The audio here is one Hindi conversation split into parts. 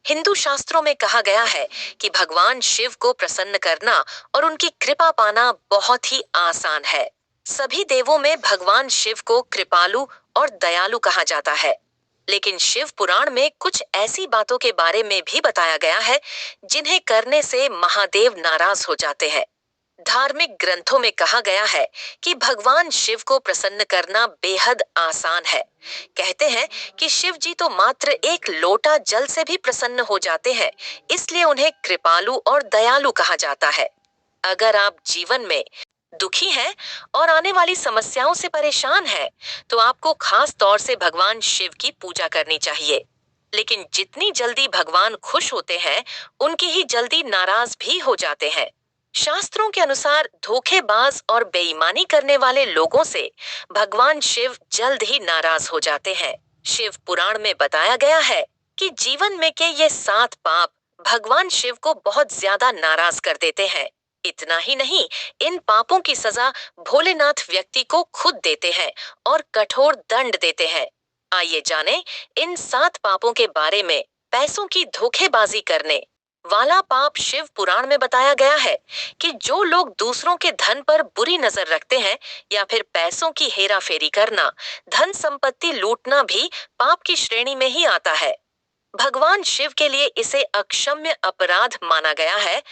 हिंदू शास्त्रों में कहा गया है कि भगवान शिव को प्रसन्न करना और उनकी कृपा पाना बहुत ही आसान है। सभी देवों में भगवान शिव को कृपालु और दयालु कहा जाता है। लेकिन शिव पुराण में कुछ ऐसी बातों के बारे में भी बताया गया है जिन्हें करने से महादेव नाराज हो जाते हैं। धार्मिक ग्रंथों में कहा गया है कि भगवान शिव को प्रसन्न करना बेहद आसान है। कहते हैं कि शिव जी तो मात्र एक लोटा जल से भी प्रसन्न हो जाते हैं, इसलिए उन्हें कृपालु और दयालु कहा जाता है। अगर आप जीवन में दुखी हैं और आने वाली समस्याओं से परेशान हैं, तो आपको खास तौर से भगवान शिव की पूजा करनी चाहिए। लेकिन जितनी जल्दी भगवान खुश होते हैं, उनकी ही जल्दी नाराज भी हो जाते हैं। शास्त्रों के अनुसार धोखेबाज और बेईमानी करने वाले लोगों से भगवान शिव जल्द ही नाराज हो जाते हैं। शिव पुराण में बताया गया है कि जीवन में के ये 7 पाप भगवान शिव को बहुत ज्यादा नाराज कर देते हैं। इतना ही नहीं, इन पापों की सजा भोलेनाथ व्यक्ति को खुद देते हैं और कठोर दंड देते हैं। आइए जानें इन 7 पापों के बारे में। पैसों की धोखेबाजी करने वाला पाप शिव पुराण में बताया गया है कि जो लोग दूसरों के धन पर बुरी नजर रखते हैं या फिर पैसों की हेराफेरी करना, धन संपत्ति लूटना भी पाप की श्रेणी में ही आता है। भगवान शिव के लिए इसे अक्षम्य अपराध माना गया है।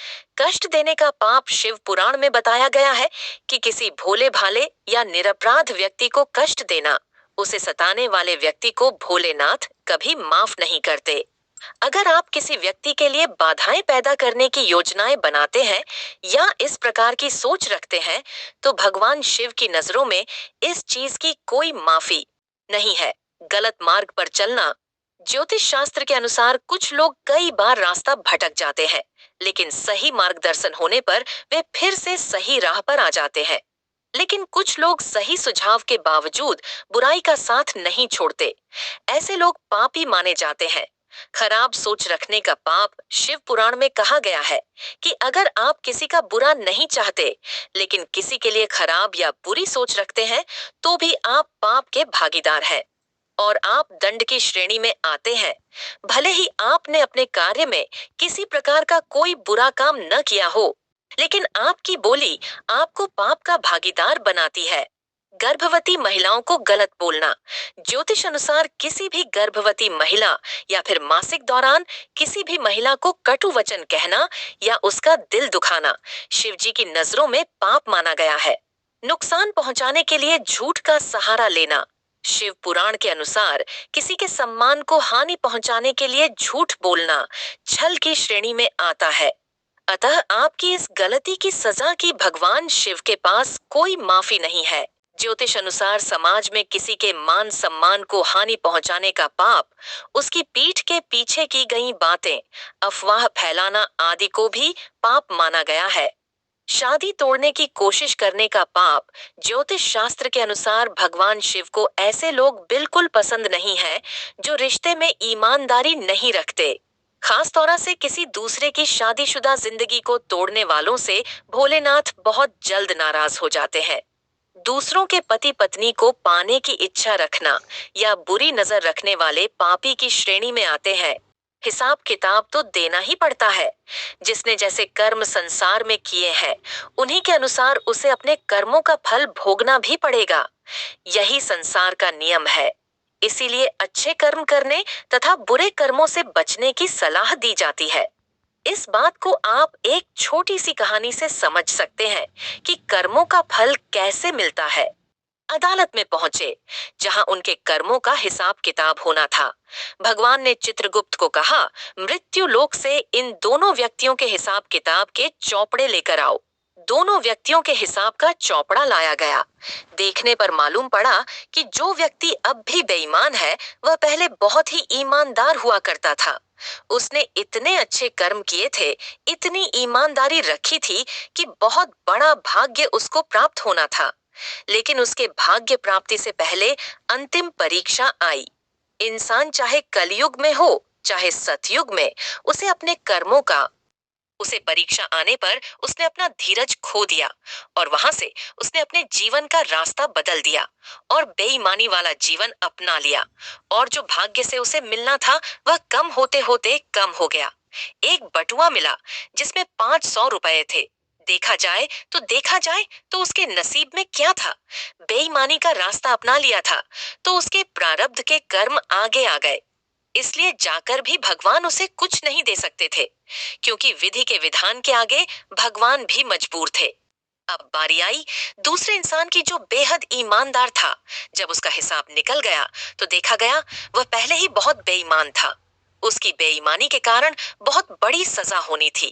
कष्ट देने का पाप शिव पुराण में बताया गया है कि किसी भोले भाले या निरपराध व्यक्ति को कष्ट देना, उसे सताने वाले व्यक्ति को भोलेनाथ कभी माफ नहीं करते। अगर आप किसी व्यक्ति के लिए बाधाएं पैदा करने की योजनाएं बनाते हैं या इस प्रकार की सोच रखते हैं, तो भगवान शिव की नजरों में इस चीज की कोई माफी नहीं है। गलत मार्ग पर चलना। ज्योतिष शास्त्र के अनुसार कुछ लोग कई बार रास्ता भटक जाते हैं, लेकिन सही मार्गदर्शन होने पर वे फिर से सही राह पर आ जाते हैं। लेकिन कुछ लोग सही सुझाव के बावजूद बुराई का साथ नहीं छोड़ते। ऐसे लोग पापी माने जाते हैं। खराब सोच रखने का पाप शिव पुराण में कहा गया है कि अगर आप किसी का बुरा नहीं चाहते, लेकिन किसी के लिए खराब या बुरी सोच रखते हैं, तो भी आप पाप के भागीदार हैं और आप दंड की श्रेणी में आते हैं। भले ही आपने अपने कार्य में किसी प्रकार का कोई बुरा काम न किया हो, लेकिन आपकी बोली आपको पाप का भागीदार बनाती है। गर्भवती महिलाओं को गलत बोलना। ज्योतिष अनुसार किसी भी गर्भवती महिला या फिर मासिक दौरान किसी भी महिला को कटु वचन कहना या उसका दिल दुखाना शिवजी की नजरों में पाप माना गया है। नुकसान पहुंचाने के लिए झूठ का सहारा लेना। शिव पुराण के अनुसार किसी के सम्मान को हानि पहुंचाने के लिए झूठ बोलना छल की श्रेणी में आता है। अतः आपकी इस गलती की सजा की भगवान शिव के पास कोई माफी नहीं है। ज्योतिष अनुसार समाज में किसी के मान सम्मान को हानि पहुंचाने का पाप, उसकी पीठ के पीछे की गई बातें, अफवाह फैलाना आदि को भी पाप माना गया है। शादी तोड़ने की कोशिश करने का पाप ज्योतिष शास्त्र के अनुसार भगवान शिव को ऐसे लोग बिल्कुल पसंद नहीं है जो रिश्ते में ईमानदारी नहीं रखते। खास तौर से किसी दूसरे की शादीशुदा जिंदगी को तोड़ने वालों से भोलेनाथ बहुत जल्द नाराज हो जाते हैं। दूसरों के पति पत्नी को पाने की इच्छा रखना या बुरी नजर रखने वाले पापी की श्रेणी में आते हैं। हिसाब किताब तो देना ही पड़ता है। जिसने जैसे कर्म संसार में किए हैं, उन्हीं के अनुसार उसे अपने कर्मों का फल भोगना भी पड़ेगा। यही संसार का नियम है। इसीलिए अच्छे कर्म करने तथा बुरे कर्मों से बचने की सलाह दी जाती है। इस बात को आप एक छोटी सी कहानी से समझ सकते हैं कि कर्मों का फल कैसे मिलता है। अदालत में पहुंचे, जहां उनके कर्मों का हिसाब किताब होना था। भगवान ने चित्रगुप्त को कहा, मृत्यु लोक से इन दोनों व्यक्तियों के हिसाब किताब के चौपड़े लेकर आओ। दोनों व्यक्तियों के हिसाब का चौपड़ा लाया गया। देखने पर मालूम पड़ा कि जो व्यक्ति अब भी बेईमान है, वह पहले बहुत ही ईमानदार हुआ करता था। उसने इतने अच्छे कर्म किए थे, इतनी ईमानदारी रखी थी कि बहुत बड़ा भाग्य उसको प्राप्त होना था। लेकिन उसके भाग्य प्राप्ति से पहले अंतिम परीक्षा आई। इंसान चाहे कलयुग में हो, चाहे सतयुग में, उसे अपने कर्मों का उसे परीक्षा आने पर उसने अपना धीरज खो दिया और वहां से उसने अपने जीवन का रास्ता बदल दिया और बेईमानी वाला जीवन अपना लिया। और जो भाग्य से उसे मिलना था वह कम होते होते कम हो गया। एक बटुआ मिला जिसमें 500 रुपए थे। देखा जाए तो उसके नसीब में क्या था? बेईमानी का रास्ता अपना लिया था तो उसके प्रारब्ध के कर्म आगे आ गए। इसलिए जाकर भी भगवान उसे कुछ नहीं दे सकते थे, क्योंकि विधि के विधान के आगे भगवान भी मजबूर थे। अब बारी आई दूसरे इंसान की जो बेहद ईमानदार था। जब उसका हिसाब निकल गया तो देखा गया वह पहले ही बहुत बेईमान था। उसकी बेईमानी के कारण बहुत बड़ी सजा होनी थी,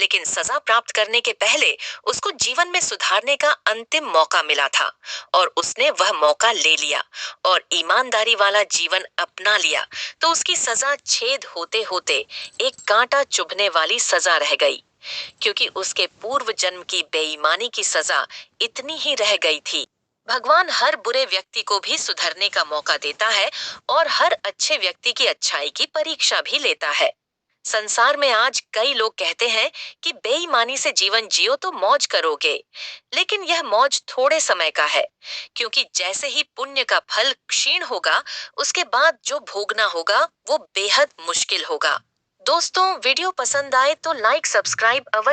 लेकिन सजा प्राप्त करने के पहले उसको जीवन में सुधारने का अंतिम मौका मिला था और उसने वह मौका ले लिया और ईमानदारी वाला जीवन अपना लिया। तो उसकी सजा छेद होते होते एक कांटा चुभने वाली सजा रह गई, क्योंकि उसके पूर्व जन्म की बेईमानी की सजा इतनी ही रह गई थी। भगवान हर बुरे व्यक्ति को भी सुधरने का मौका देता है और हर अच्छे व्यक्ति की अच्छाई की परीक्षा भी लेता है। संसार में आज कई लोग कहते हैं कि बेईमानी से जीवन जियो तो मौज करोगे, लेकिन यह मौज थोड़े समय का है, क्योंकि जैसे ही पुण्य का फल क्षीण होगा, उसके बाद जो भोगना होगा वो बेहद मुश्किल होगा। दोस्तों, वीडियो पसंद आए तो लाइक सब्सक्राइब अवश्य